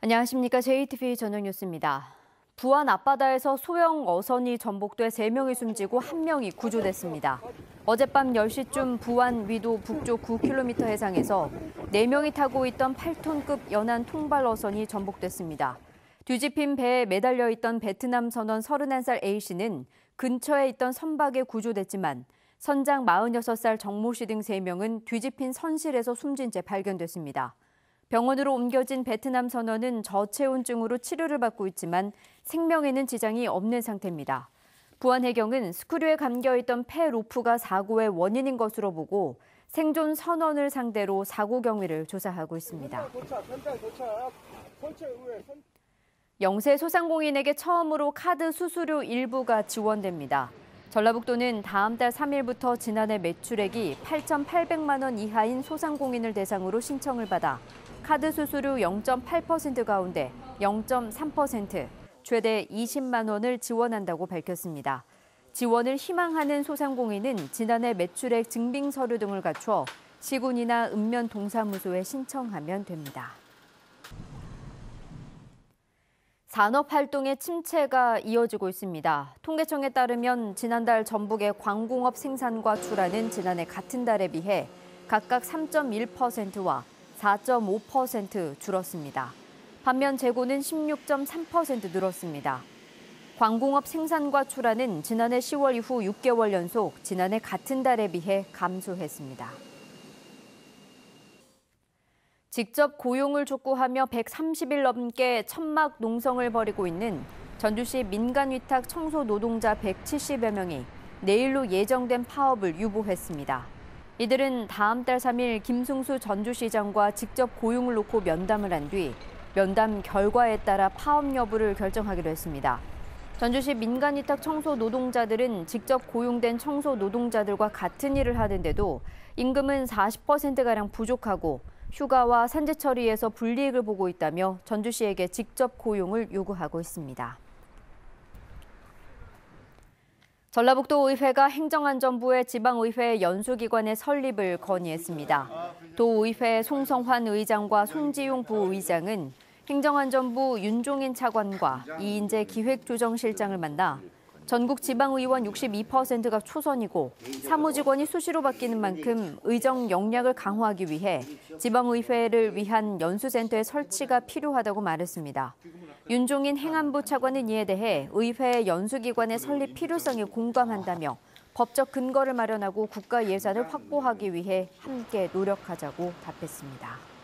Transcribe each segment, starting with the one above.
안녕하십니까. JTBC 저녁 뉴스입니다. 부안 앞바다에서 소형 어선이 전복돼 3명이 숨지고 1명이 구조됐습니다. 어젯밤 10시쯤 부안 위도 북쪽 9km 해상에서 4명이 타고 있던 8톤급 연안 통발 어선이 전복됐습니다. 뒤집힌 배에 매달려 있던 베트남 선원 31살 A씨는 근처에 있던 선박에 구조됐지만 선장 46살 정모 씨 등 3명은 뒤집힌 선실에서 숨진 채 발견됐습니다. 병원으로 옮겨진 베트남 선원은 저체온증으로 치료를 받고 있지만 생명에는 지장이 없는 상태입니다. 부안해경은 스크류에 감겨있던 폐 로프가 사고의 원인인 것으로 보고 생존 선원을 상대로 사고 경위를 조사하고 있습니다. 영세 소상공인에게 처음으로 카드 수수료 일부가 지원됩니다. 전라북도는 다음 달 3일부터 지난해 매출액이 8,800만 원 이하인 소상공인을 대상으로 신청을 받아 카드 수수료 0.8% 가운데 0.3%, 최대 20만 원을 지원한다고 밝혔습니다. 지원을 희망하는 소상공인은 지난해 매출액 증빙 서류 등을 갖춰 시군이나 읍면동사무소에 신청하면 됩니다. 산업활동의 침체가 이어지고 있습니다. 통계청에 따르면 지난달 전북의 광공업 생산과 출하는 지난해 같은 달에 비해 각각 3.1%와 4.5% 줄었습니다. 반면 재고는 16.3% 늘었습니다. 광공업 생산과 출하는 지난해 10월 이후 6개월 연속 지난해 같은 달에 비해 감소했습니다. 직접 고용을 촉구하며 130일 넘게 천막 농성을 벌이고 있는 전주시 민간위탁 청소 노동자 170여 명이 내일로 예정된 파업을 유보했습니다. 이들은 다음 달 3일 김승수 전주시장과 직접 고용을 놓고 면담을 한 뒤 면담 결과에 따라 파업 여부를 결정하기로 했습니다. 전주시 민간위탁 청소 노동자들은 직접 고용된 청소 노동자들과 같은 일을 하는데도 임금은 40%가량 부족하고 휴가와 산재 처리에서 불이익을 보고 있다며 전주시에게 직접 고용을 요구하고 있습니다. 전라북도 의회가 행정안전부의 지방의회 연수기관의 설립을 건의했습니다. 도의회 송성환 의장과 송지용 부의장은 행정안전부 윤종인 차관과 이인재 기획조정실장을 만나 전국 지방의원 62%가 초선이고 사무직원이 수시로 바뀌는 만큼 의정 역량을 강화하기 위해 지방의회를 위한 연수센터의 설치가 필요하다고 말했습니다. 윤종인 행안부 차관은 이에 대해 의회 연수기관의 설립 필요성에 공감한다며 법적 근거를 마련하고 국가 예산을 확보하기 위해 함께 노력하자고 답했습니다.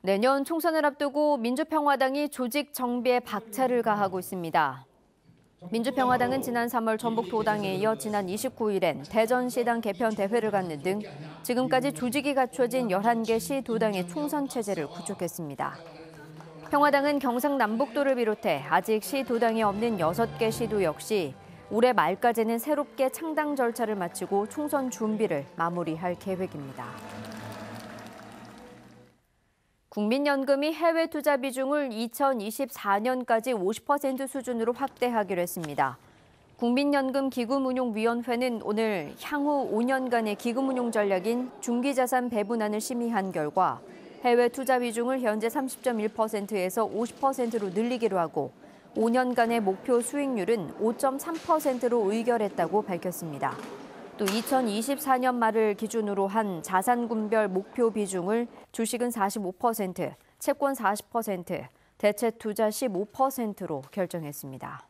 내년 총선을 앞두고 민주평화당이 조직 정비에 박차를 가하고 있습니다. 민주평화당은 지난 3월 전북도당에 이어 지난 29일엔 대전시당 개편 대회를 갖는 등 지금까지 조직이 갖춰진 11개 시도당의 총선 체제를 구축했습니다. 평화당은 경상남북도를 비롯해 아직 시도당이 없는 6개 시도 역시 올해 말까지는 새롭게 창당 절차를 마치고 총선 준비를 마무리할 계획입니다. 국민연금이 해외 투자 비중을 2024년까지 50% 수준으로 확대하기로 했습니다. 국민연금기금운용위원회는 오늘 향후 5년간의 기금 운용 전략인 중기자산 배분안을 심의한 결과 해외 투자 비중을 현재 30.1%에서 50%로 늘리기로 하고 5년간의 목표 수익률은 5.3%로 의결했다고 밝혔습니다. 또 2024년 말을 기준으로 한 자산군별 목표 비중을 주식은 45%, 채권 40%, 대체 투자 15%로 결정했습니다.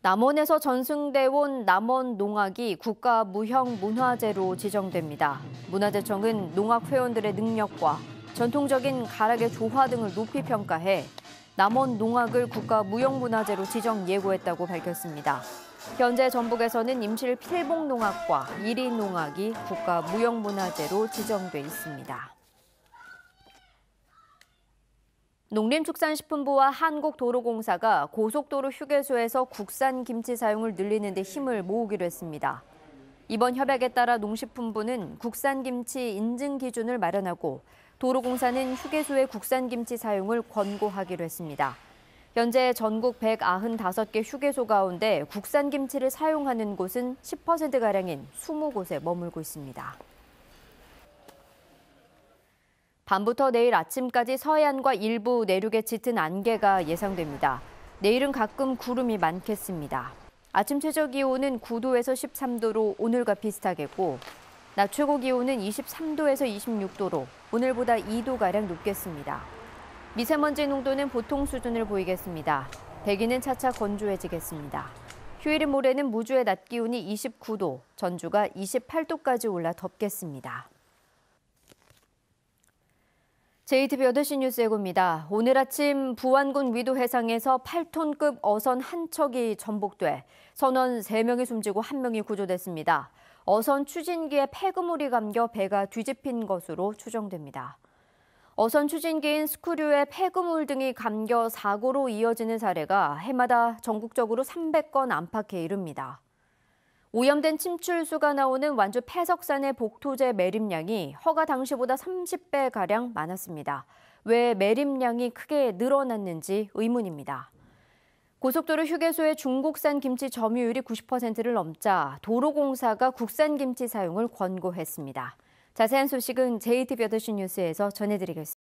남원에서 전승돼 온 남원 농악이 국가 무형 문화재로 지정됩니다. 문화재청은 농악 회원들의 능력과 전통적인 가락의 조화 등을 높이 평가해 남원 농악을 국가 무형문화재로 지정 예고했다고 밝혔습니다. 현재 전북에서는 임실 필봉농악과 이리농악이 국가 무형문화재로 지정돼 있습니다. 농림축산식품부와 한국도로공사가 고속도로 휴게소에서 국산 김치 사용을 늘리는 데 힘을 모으기로 했습니다. 이번 협약에 따라 농식품부는 국산 김치 인증 기준을 마련하고 도로공사는 휴게소의 국산 김치 사용을 권고하기로 했습니다. 현재 전국 195개 휴게소 가운데 국산 김치를 사용하는 곳은 10%가량인 20곳에 머물고 있습니다. 밤부터 내일 아침까지 서해안과 일부 내륙에 짙은 안개가 예상됩니다. 내일은 가끔 구름이 많겠습니다. 아침 최저 기온은 9도에서 13도로 오늘과 비슷하겠고, 낮 최고 기온은 23도에서 26도로 오늘보다 2도가량 높겠습니다. 미세먼지 농도는 보통 수준을 보이겠습니다. 대기는 차차 건조해지겠습니다. 휴일인 모레는 무주의 낮 기온이 29도, 전주가 28도까지 올라 덥겠습니다. JTB 8시 뉴스 예고입니다. 오늘 아침 부안군 위도 해상에서 8톤급 어선 한 척이 전복돼 선원 3명이 숨지고 1명이 구조됐습니다. 어선 추진기에 폐그물이 감겨 배가 뒤집힌 것으로 추정됩니다. 어선 추진기인 스크류에 폐그물 등이 감겨 사고로 이어지는 사례가 해마다 전국적으로 300건 안팎에 이릅니다. 오염된 침출수가 나오는 완주 폐석산의 복토제 매립량이 허가 당시보다 30배가량 많았습니다. 왜 매립량이 크게 늘어났는지 의문입니다. 고속도로 휴게소의 중국산 김치 점유율이 90%를 넘자 도로공사가 국산 김치 사용을 권고했습니다. 자세한 소식은 JTB 8시 뉴스에서 전해드리겠습니다.